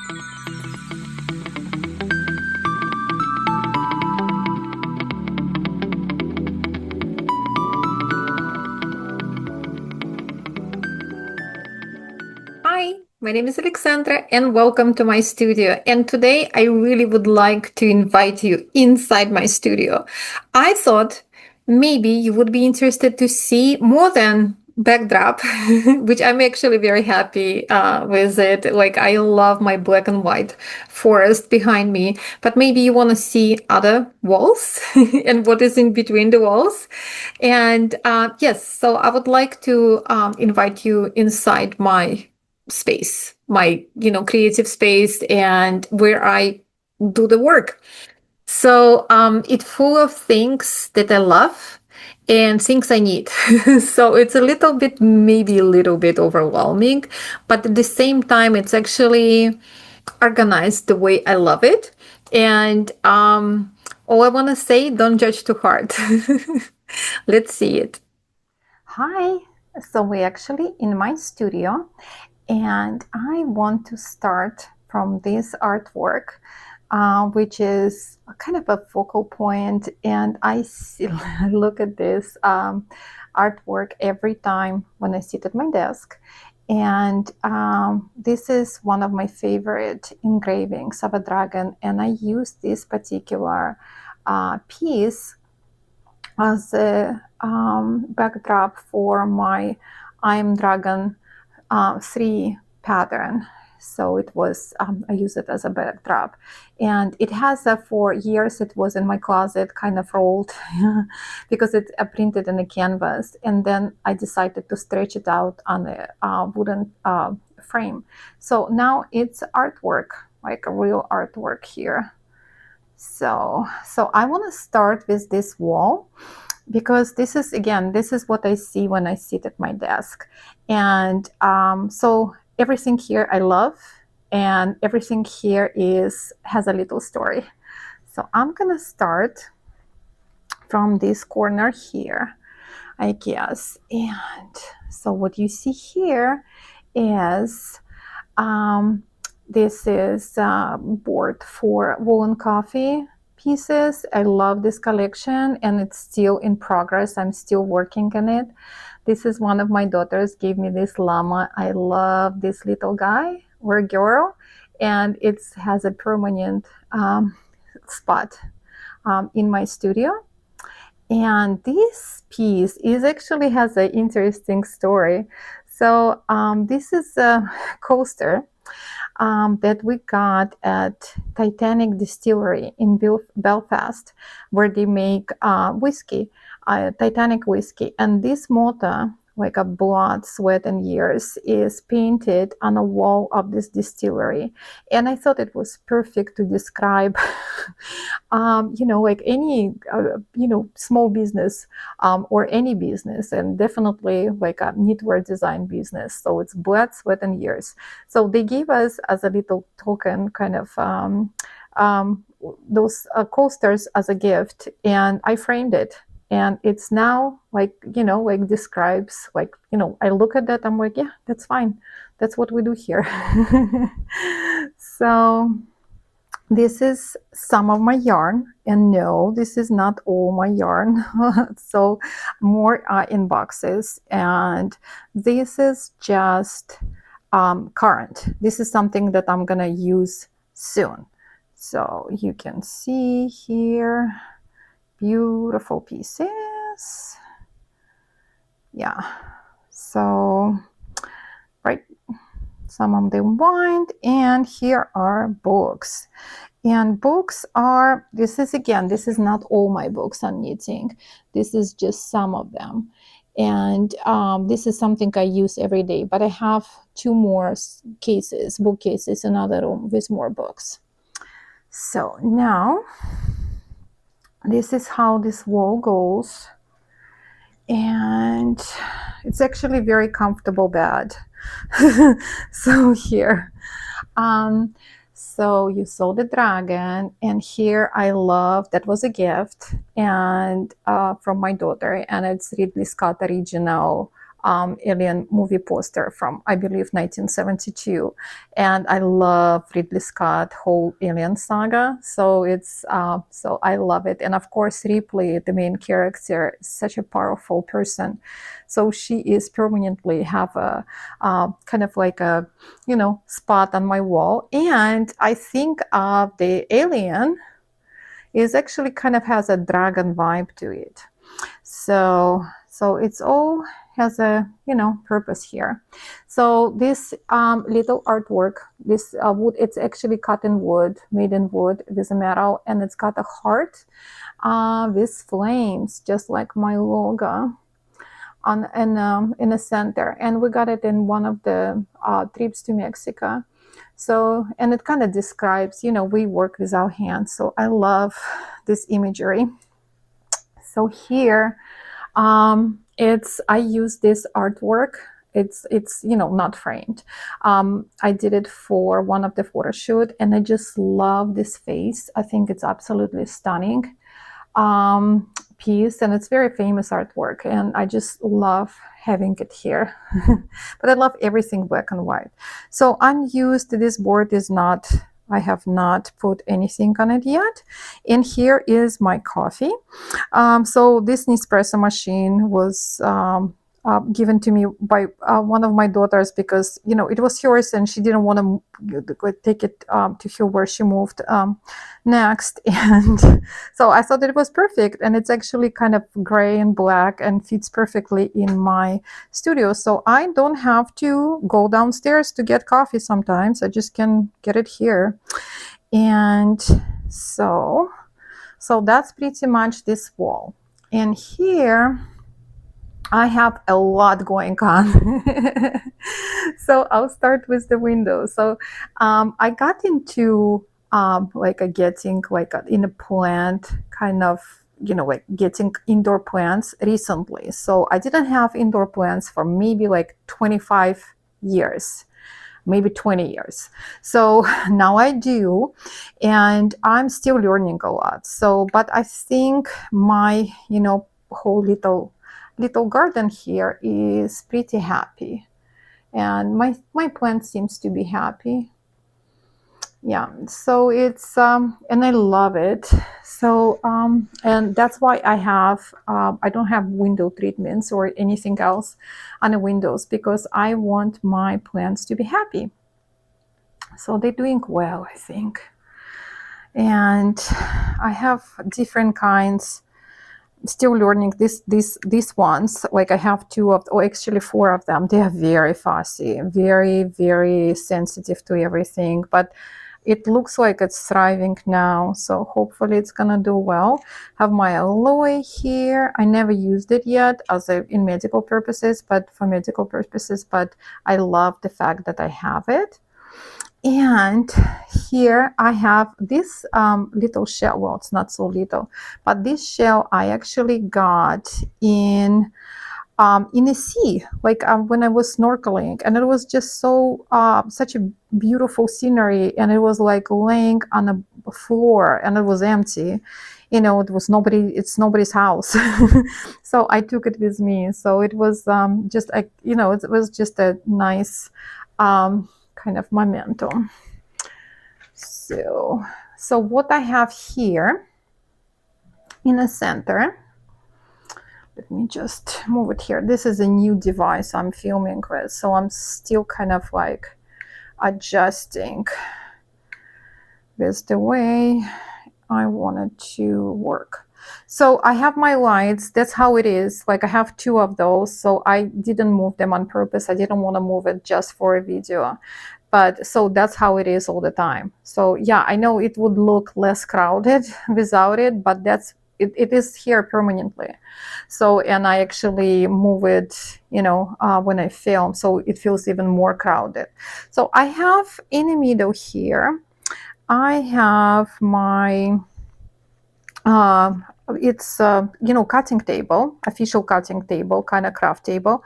Hi, my name is Alexandra and welcome to my studio. And today I really would like to invite you inside my studio. I thought maybe you would be interested to see more than backdrop, which I'm actually very happy with it. Like I love my black and white forest behind me, but maybe you want to see other walls and what is in between the walls. And yes, so I would like to invite you inside my space, my, creative space and where I do the work. So it's full of things that I love and things I need. So it's a little bit, maybe a little bit overwhelming, but at the same time, it's actually organized the way I love it. And all I want to say, don't judge too hard. Let's see it. Hi. So we're actually in my studio, and I want to start from this artwork, which is kind of a focal point. And I look at this artwork every time when I sit at my desk. And this is one of my favorite engravings of a dragon. And I use this particular piece as a backdrop for my I Am Dragon 3 pattern. So it was, I use it as a backdrop. And it has, for years, it was in my closet, kind of rolled, because it's printed in a canvas. And then I decided to stretch it out on a wooden frame. So now it's artwork, like a real artwork here. So I want to start with this wall, because this is, again, this is what I see when I sit at my desk. And so everything here I love, and everything here has a little story. So I'm gonna start from this corner here, I guess. And so what you see here is this is board for woolen coffee pieces. I love this collection, and it's still in progress. I'm still working on it. This is one of my daughters gave me this llama. I love this little guy or girl, and it has a permanent spot in my studio. And this piece is actually has an interesting story. So this is a coaster that we got at Titanic Distillery in Belfast, where they make whiskey, Titanic whiskey. And this motto, like a blood, sweat, and years, is painted on a wall of this distillery. And I thought it was perfect to describe, like any, small business or any business, and definitely like a knitwear design business. So it's blood, sweat, and years. So they gave us as a little token, kind of those coasters as a gift, and I framed it. And it's now like, like describes, like, I look at that, I'm like, yeah, that's fine. That's what we do here. So this is some of my yarn, and no, this is not all my yarn. So more in boxes, and this is just current. This is something that I'm gonna use soon. So you can see here, beautiful pieces. Yeah, so right, some of them wind, and here are books. And books are, this is not all my books on knitting. This is just some of them. And this is something I use every day, but I have 2 more bookcases in another room with more books. So now, this is how this wall goes. And it's actually very comfortable bed. So here, so you saw the dragon, and here I love, that was a gift, and from my daughter, and it's Ridley Scott original Alien movie poster from, I believe, 1972. And I love Ridley Scott whole Alien saga, so it's so I love it. And of course, Ripley, the main character, is such a powerful person. So she is permanently have a kind of like a, you know, spot on my wall. And I think the alien is actually kind of has a dragon vibe to it. So it's all has a, you know, purpose here. So this little artwork, this wood, it's actually cut in wood, made in wood with a metal, and it's got a heart with flames, just like my logo on in the center. And we got it in one of the trips to Mexico. So, and it kind of describes, you know, we work with our hands. So I love this imagery. So here, I use this artwork. It's you know, not framed. I did it for one of the photo shoot, and I just love this face. I think it's absolutely stunning piece, and it's very famous artwork, and I just love having it here. But I love everything black and white. So unused, this board is not, I have not put anything on it yet. And here is my coffee. So this Nespresso machine was given to me by one of my daughters, because, you know, it was hers and she didn't want to take it to her where she moved next. And so I thought it was perfect, and it's actually kind of gray and black and fits perfectly in my studio. So I don't have to go downstairs to get coffee sometimes. I just can get it here. And so that's pretty much this wall. And here I have a lot going on. So I'll start with the windows. So I got into getting in a plant kind of, you know, like getting indoor plants recently. So I didn't have indoor plants for maybe like 25 years, maybe 20 years. So now I do, and I'm still learning a lot. So, but I think my, you know, whole little garden here is pretty happy, and my plant seems to be happy. Yeah, so it's and I love it. So and that's why I don't have window treatments or anything else on the windows, because I want my plants to be happy. So they're doing well, I think. And I have different kinds, still learning these ones. Like I have actually 4 of them. They are very fussy, very, very sensitive to everything, but it looks like it's thriving now, so hopefully it's gonna do well. Have my aloe here. I never used it yet in medical purposes, but I love the fact that I have it. And here I have this little shell. Well, it's not so little, but this shell I actually got in a sea, like when I was snorkeling, and it was just so such a beautiful scenery, and it was like laying on a floor, and it was empty. You know, it's nobody's house. So I took it with me. So it was just like, you know, it was just a nice kind of memento. So what I have here in the center, let me just move it here. This is a new device I'm filming with, so I'm still kind of like adjusting with the way I wanted to work. So I have my lights. That's how it is. Like I have 2 of those, so I didn't move them on purpose. I didn't want to move it just for a video. But so that's how it is all the time. So yeah, I know it would look less crowded without it, but it is here permanently. So, and I actually move it, you know, when I film, so it feels even more crowded. So I have in the middle here, I have my it's you know, cutting table, official cutting table, kind of craft table.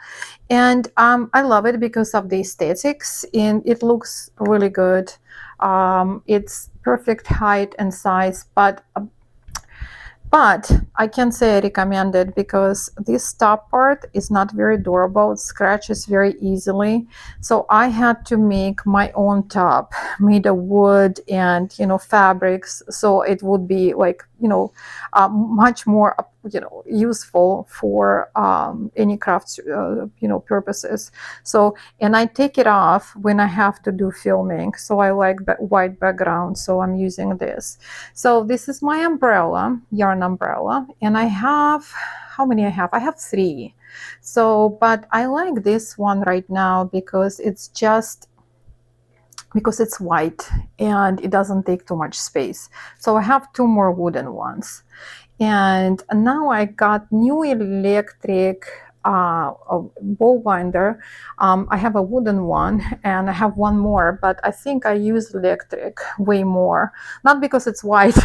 And I love it because of the aesthetics, and it looks really good. It's perfect height and size, but But I can't say I recommend it because this top part is not very durable. It scratches very easily. So I had to make my own top made of wood and, you know, fabrics. So it would be like, you know, much more, you know, useful for any crafts, you know, purposes. So, and I take it off when I have to do filming. So I like the white background. So I'm using this. So this is my umbrella, yarn umbrella, and I have, how many I have? I have 3. So, but I like this one right now because it's just, because it's white and it doesn't take too much space. So I have 2 more wooden ones. And now I got new electric bow binder. I have a wooden one and I have one more, but I think I use electric way more. Not because it's white,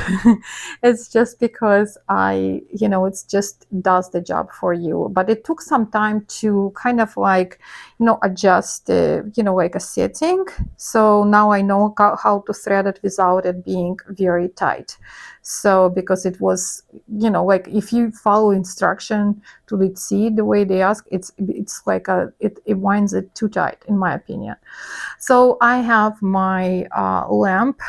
it's just because you know, it's just does the job for you. But it took some time to kind of like, you know, adjust, you know, like a setting. So now I know how to thread it without it being very tight. So because it was, you know, like if you follow instruction to lead seed the way they ask, it's like it winds it too tight, in my opinion. So I have my lamp,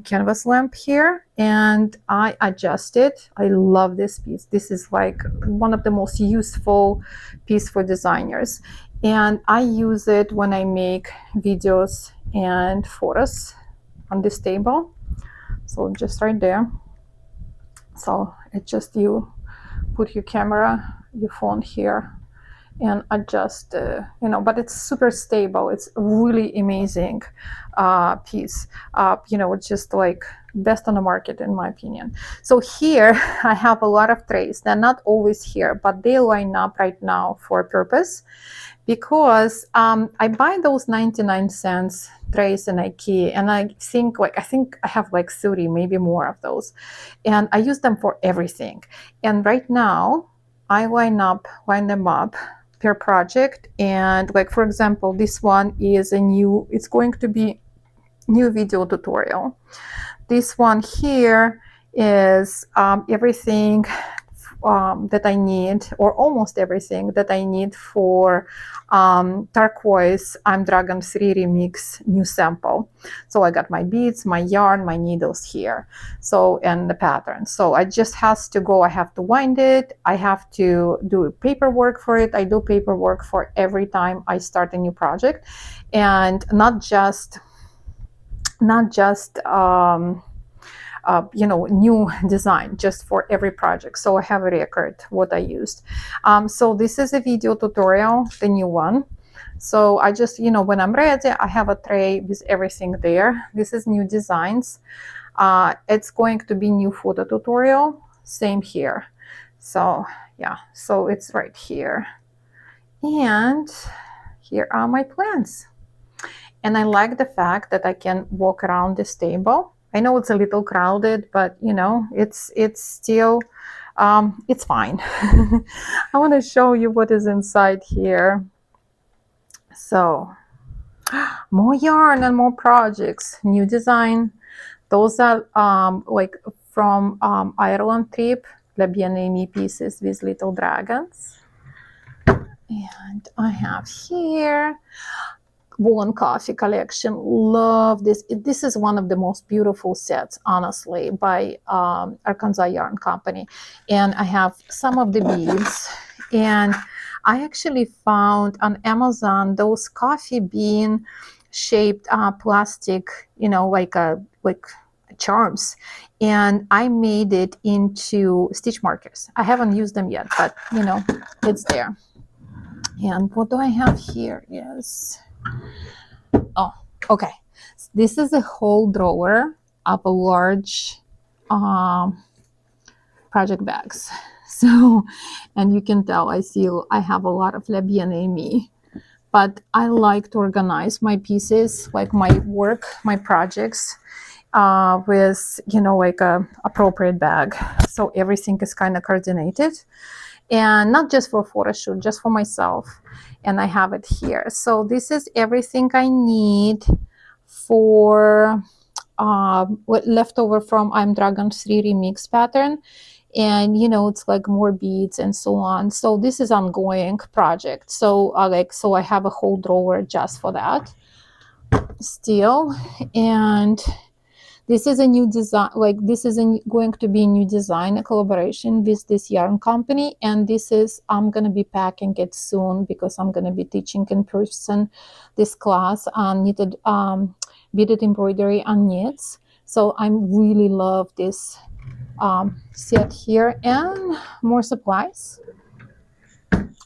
canvas lamp here, and I adjust it. I love this piece. This is like one of the most useful piece for designers, and I use it when I make videos and photos on this table. So just right there. So it's just, you put your camera, your phone here, and adjust, you know, but it's super stable. It's really amazing piece. You know, it's just like best on the market, in my opinion. So here I have a lot of trays. They're not always here, but they line up right now for a purpose, because I buy those 99-cent trays in IKEA, and I think I have like 30, maybe more of those, and I use them for everything. And right now I line them up per project. And like, for example, this one is it's going to be new video tutorial. This one here is everything that I need, or almost everything that I need for turquoise I'm Dragon 3 remix new sample. So I got my beads, my yarn, my needles here, so, and the pattern. So I just has to go, I have to wind it, I have to do paperwork for it. I do paperwork for every time I start a new project, and not just you know, new design, just for every project. So I have a record what I used. So this is a video tutorial, the new one. So I just, you know, when I'm ready, I have a tray with everything there. This is new designs. It's going to be new photo tutorial, same here. So yeah, so it's right here. And here are my plans. And I like the fact that I can walk around this table. I know it's a little crowded, but you know, it's still, it's fine. I want to show you what is inside here. So more yarn and more projects, new design. Those are like from Ireland trip, Le Bien-Aimé pieces with little dragons. And I have here woolen coffee collection. Love this. This is one of the most beautiful sets, honestly, by Arkansas Yarn Company. And I have some of the beads. And I actually found on Amazon those coffee bean shaped plastic, you know, like charms. And I made it into stitch markers. I haven't used them yet, but you know, it's there. And what do I have here? Yes. Oh, okay. This is a whole drawer of a large project bags. So, and you can tell I have a lot of Le Bien-Aimé, but I like to organize my pieces, like my work, my projects, with, you know, like a appropriate bag. So everything is kind of coordinated. And not just for photo shoot, just for myself. And I have it here. So this is everything I need for what left over from I'm Dragon 3 remix pattern. and you know, it's like more beads and so on. So this is ongoing project. So so I have a whole drawer just for that still. And this is a new design, like this is going to be a new design, a collaboration with this yarn company. And this is, I'm going to be packing it soon because I'm going to be teaching in person this class on knitted, beaded embroidery on knits. So I really love this set here, and more supplies.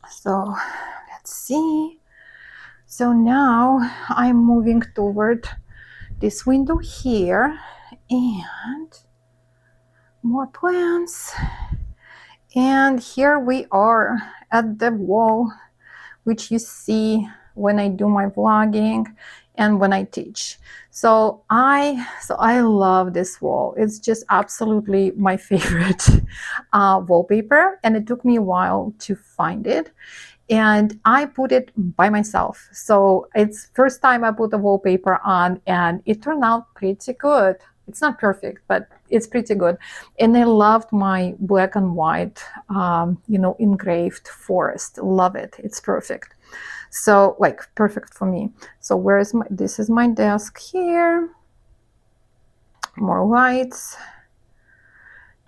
So let's see. So now I'm moving toward this window here, and more plants. And here we are at the wall, which you see when I do my vlogging and when I teach. So I love this wall. It's just absolutely my favorite wallpaper, and it took me a while to find it. And I put it by myself. So it's first time I put the wallpaper on, and it turned out pretty good. It's not perfect, but it's pretty good. And I loved my black and white, you know, engraved forest. Love it. It's perfect. So like perfect for me. So where is my, this is my desk here. More lights.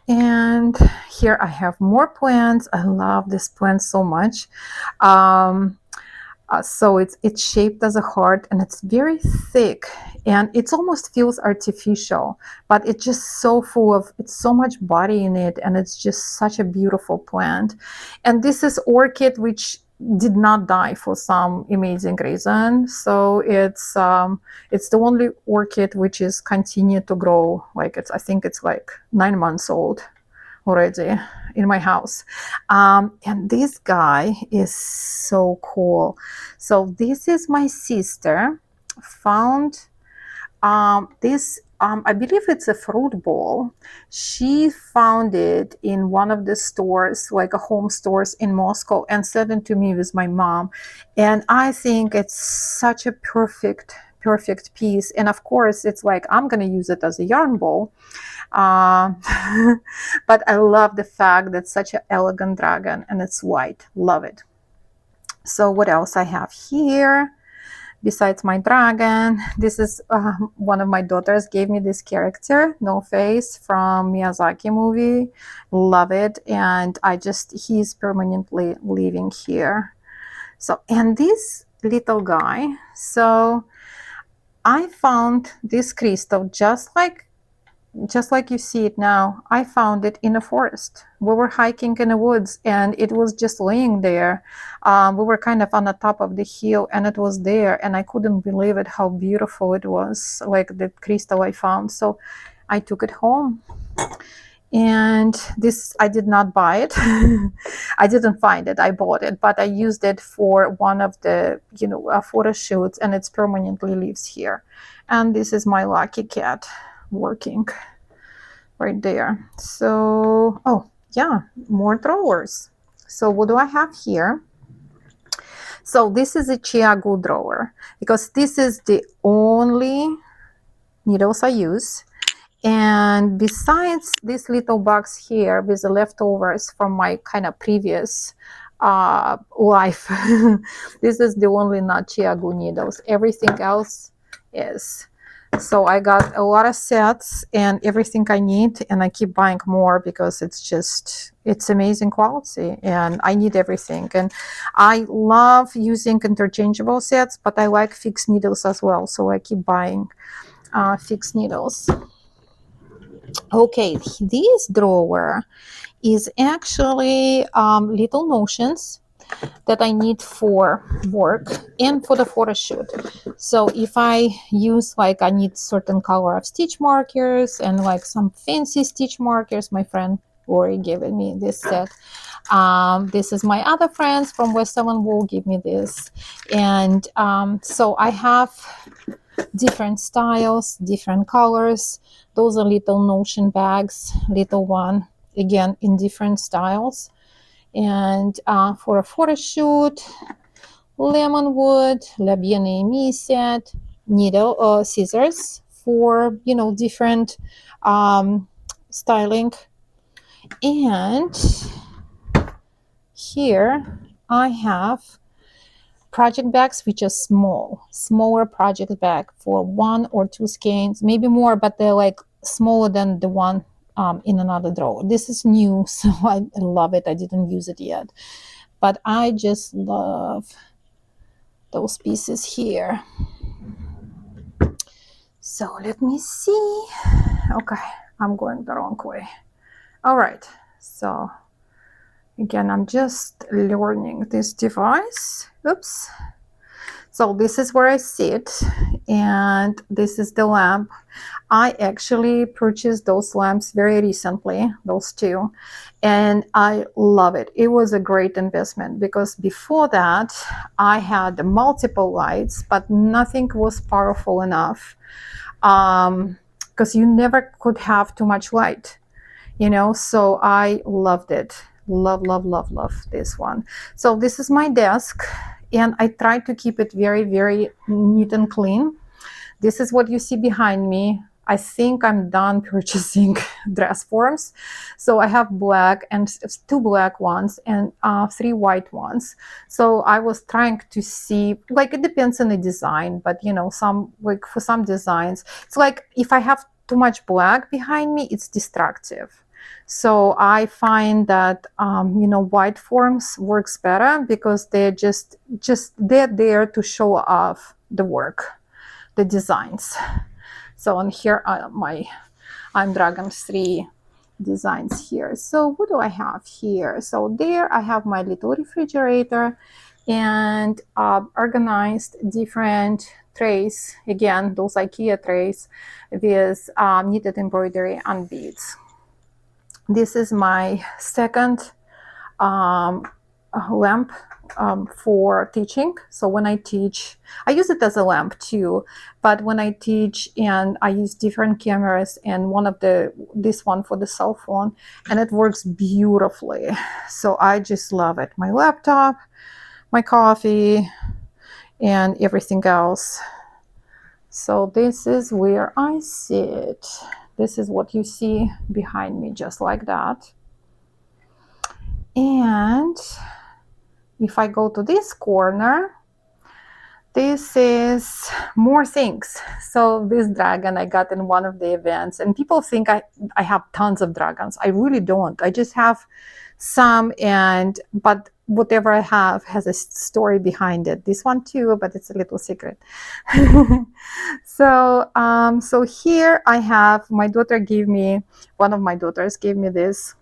And here I have more plants. I love this plant so much. So it's shaped as a heart, and it's very thick, and it almost feels artificial, but it's just so full of, it's so much body in it, and it's just such a beautiful plant. And this is orchid, which did not die for some amazing reason. So it's the only orchid which is continued to grow. Like I think it's like 9 months old already in my house. And this guy is so cool. So this is my sister found this, I believe it's a fruit bowl. She found it in one of the stores, like a home stores in Moscow, and sent it to me with my mom. And I think it's such a perfect piece. And of course, it's like, I'm going to use it as a yarn bowl. But I love the fact that such an elegant dragon, and it's white. Love it. So what else I have here besides my dragon? This is one of my daughters gave me this character, No Face, from Miyazaki movie. Love it. And he's permanently living here. So, and this little guy, so I found this crystal just like you see it now. I found it in a forest. We were hiking in the woods, and it was just laying there. We were kind of on the top of the hill, and it was there, and I couldn't believe it, how beautiful it was, like the crystal I found. So I took it home. And this, I did not buy it. I didn't find it. I bought it, but I used it for one of the, you know, photo shoots, and it's permanently lives here. And this is my lucky cat working right there. So, oh yeah, more drawers. So what do I have here? So this is a Chiagu drawer, because this is the only needles I use. And besides this little box here with the leftovers from my kind of previous life, this is the only not Chiagu needles. Everything else is. So I got a lot of sets and everything I need, and I keep buying more because it's amazing quality, and I need everything. And I love using interchangeable sets, but I like fixed needles as well, so I keep buying fixed needles. Okay, this drawer is actually little notions that I need for work and for the photo shoot. So if I use, like, I need certain color of stitch markers and like some fancy stitch markers, my friend Lori gave me this set. This is my other friends from Western Wool give me this. And so I have different styles, different colors. Those are little notion bags, little one, again, in different styles. And for a photo shoot, lemon wood, La Bien-Aimée set, needle, scissors for, you know, different styling. And here I have project bags, which are smaller project bag for 1 or 2 skeins, maybe more, but they're like smaller than the one in another drawer. This is new, so I love it. I didn't use it yet, but I just love those pieces here. So let me see. Okay, I'm going the wrong way. All right, so again, I'm just learning this device. Oops. So this is where I sit, and this is the lamp. I actually purchased those lamps very recently, those two, and I love it. It was a great investment because before that I had multiple lights, but nothing was powerful enough, because you never could have too much light, you know. So I loved it. Love this one. So this is my desk, and I try to keep it very, very neat and clean. This is what you see behind me. I think I'm done purchasing dress forms. So I have black and 2 black ones and 3 white ones. So I was trying to see, like, it depends on the design, but you know, some, like for some designs, it's like if I have too much black behind me, it's destructive. So I find that you know, white forms works better because they're just they're there to show off the work, the designs. So on here are my I'm Dragon 3 designs here. So what do I have here? So there I have my little refrigerator and organized different trays, again those IKEA trays with knitted embroidery and beads. This is my second lamp for teaching. So when I teach, I use it as a lamp too, but when I teach and I use different cameras, and this one for the cell phone, and it works beautifully. So I just love it. My laptop, my coffee, and everything else. So this is where I sit. This is what you see behind me, just like that. And if I go to this corner, this is more things. So this dragon I got in one of the events, and people think I have tons of dragons. I really don't. I just have some, but whatever I have has a story behind it. This one too, but it's a little secret. So here I have, one of my daughters gave me this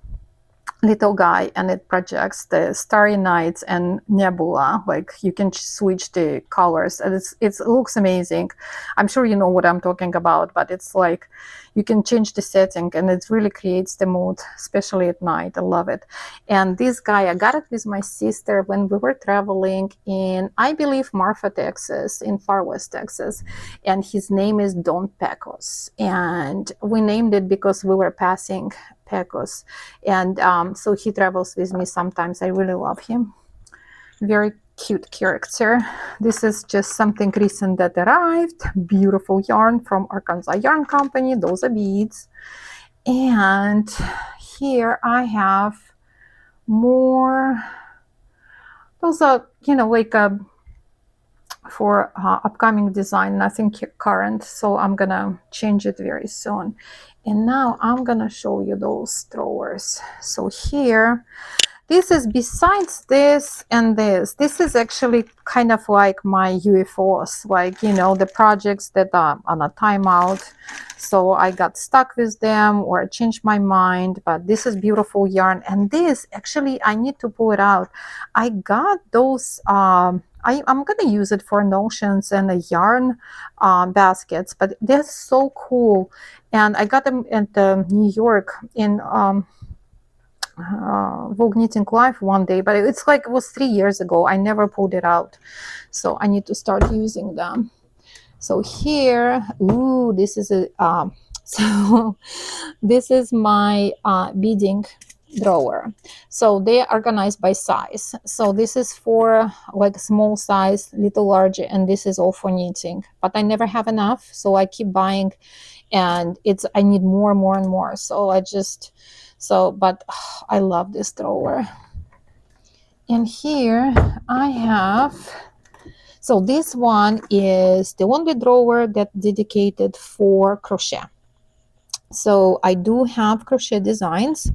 little guy, and it projects the starry nights and nebula. Like you can switch the colors, and it looks amazing. I'm sure you know what I'm talking about, but it's like you can change the setting and it really creates the mood, especially at night. I love it. And this guy, I got it with my sister when we were traveling in, I believe, Marfa, Texas, in Far West Texas, and his name is Don Pecos, and we named it because we were passing Pecos, and so he travels with me sometimes. I really love him. Very cute character. This is just something recent that arrived. Beautiful yarn from Arkansas Yarn Company. Those are beads. And here I have more. Those are, you know, like for upcoming design, nothing current, so I'm gonna change it very soon. And now I'm gonna show you those drawers. So here, this is, besides this and this is actually kind of like my UFOs, like, you know, the projects that are on a timeout. So I got stuck with them or I changed my mind, but this is beautiful yarn. And this, actually, I need to pull it out. I got those, I'm going to use it for notions and yarn baskets, but they're so cool. And I got them at New York in Vogue Knitting Live one day, but it was 3 years ago. I never pulled it out, so I need to start using them. So here, ooh, this is a so this is my beading drawer. So they are organized by size. So this is for like small size, little larger, and this is all for knitting. But I never have enough, so I keep buying, and I need more and more. So I just So, but I love this drawer. And here I have, so this one is the only drawer that's dedicated for crochet. So I do have crochet designs,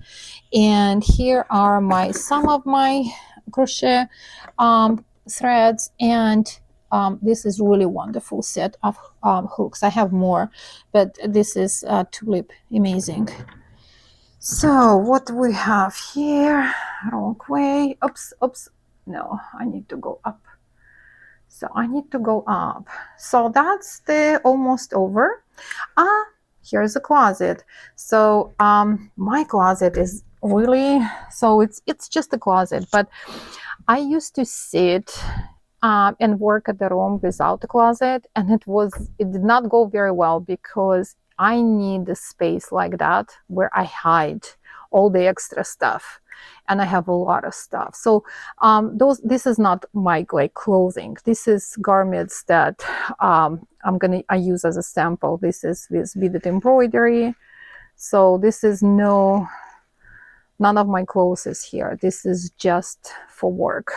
and here are some of my crochet threads, and this is really wonderful set of hooks. I have more, but this is tulip, amazing. So what we have here, wrong way, oops, no, I need to go up. So I need to go up. So that's the almost over. Here's a closet. So my closet is really, so it's just a closet, but I used to sit and work at the room without a closet, and it did not go very well because I need a space like that where I hide all the extra stuff, and I have a lot of stuff. So this is not my like clothing. This is garments that I use as a sample. This is with beaded embroidery. So this is none of my clothes is here. This is just for work.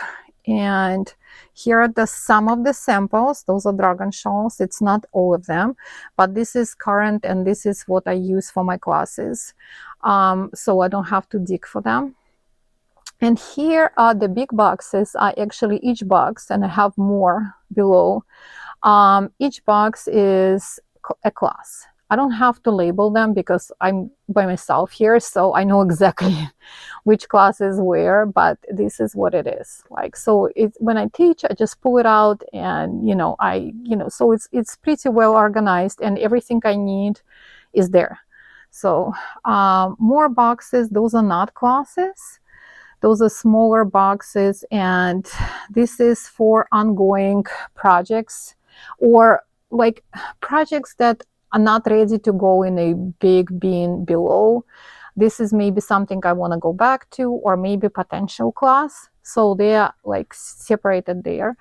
And here are some of the samples. Those are dragon shawls. It's not all of them, but this is current, and this is what I use for my classes. So I don't have to dig for them. And here are the big boxes. I actually, each box, and I have more below, each box is a class. I don't have to label them because I'm by myself here, so I know exactly which class is where, but this is what it is. Like, so when I teach, I just pull it out, and so it's pretty well organized, and everything I need is there. So more boxes, those are not classes. Those are smaller boxes, and this is for ongoing projects, or like projects that are not ready to go in a big bin below. This is maybe something I want to go back to, or maybe potential class. So they are like separated there.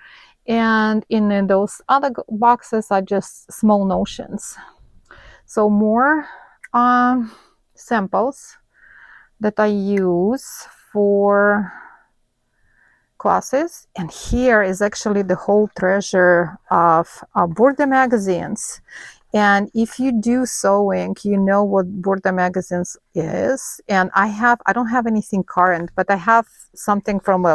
And in those other boxes are just small notions. So more samples that I use for classes. And here is actually the whole treasure of Burda magazines. And if you do sewing, you know what Burda magazines is. And I don't have anything current, but I have something from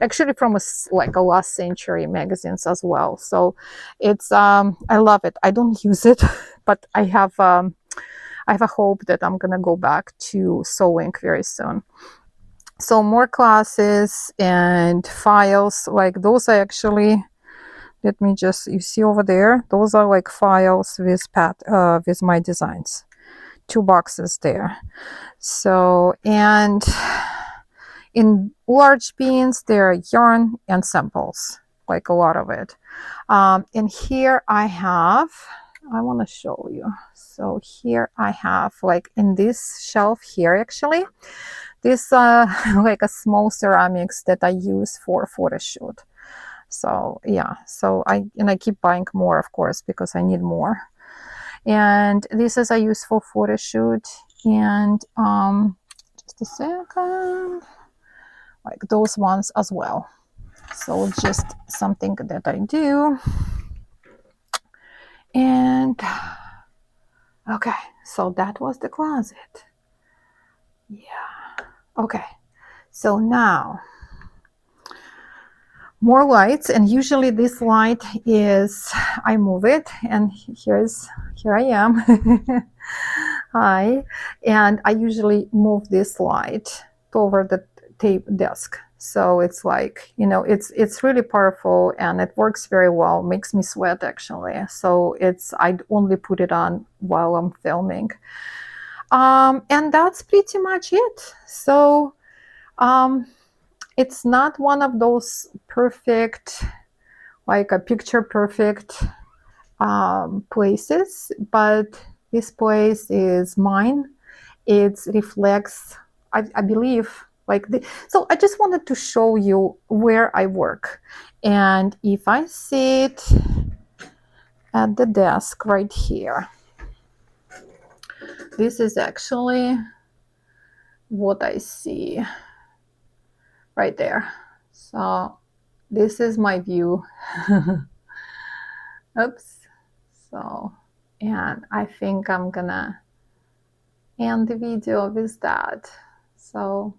actually from a last century magazines as well. So it's I love it. I don't use it, but I have a hope that I'm gonna go back to sewing very soon. So more classes and files, like those are actually, let me just, you see over there, those are like files with my designs. 2 boxes there. So, and in large bins, there are yarn and samples, like a lot of it. And here I want to show you. So here I have, like in this shelf here, actually, this like a small ceramics that I use for photo shoot. So yeah, so I keep buying more, of course, because I need more. And this is I use for photo shoot. And just a second, like those ones as well. So just something that I do. And okay, so that was the closet. Yeah. Okay. So now more lights, and usually this light is, I move it, and here I am. Hi. And I usually move this light over the tape desk. So it's like, it's really powerful, and it works very well, makes me sweat actually. So I only put it on while I'm filming. And that's pretty much it. So it's not one of those perfect, like a picture perfect places, but this place is mine. It reflects, I believe, so I just wanted to show you where I work. And if I sit at the desk right here, this is actually what I see right there. So this is my view. Oops. So, and I think I'm gonna end the video with that. So,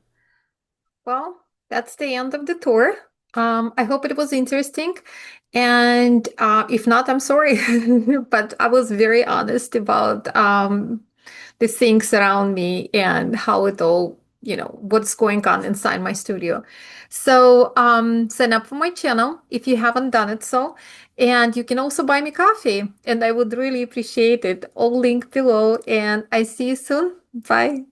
well, that's the end of the tour. I hope it was interesting. And if not, I'm sorry. But I was very honest about the things around me and how it all, what's going on inside my studio. So sign up for my channel if you haven't done it so. And you can also buy me coffee, and I would really appreciate it. All linked below. And I see you soon. Bye.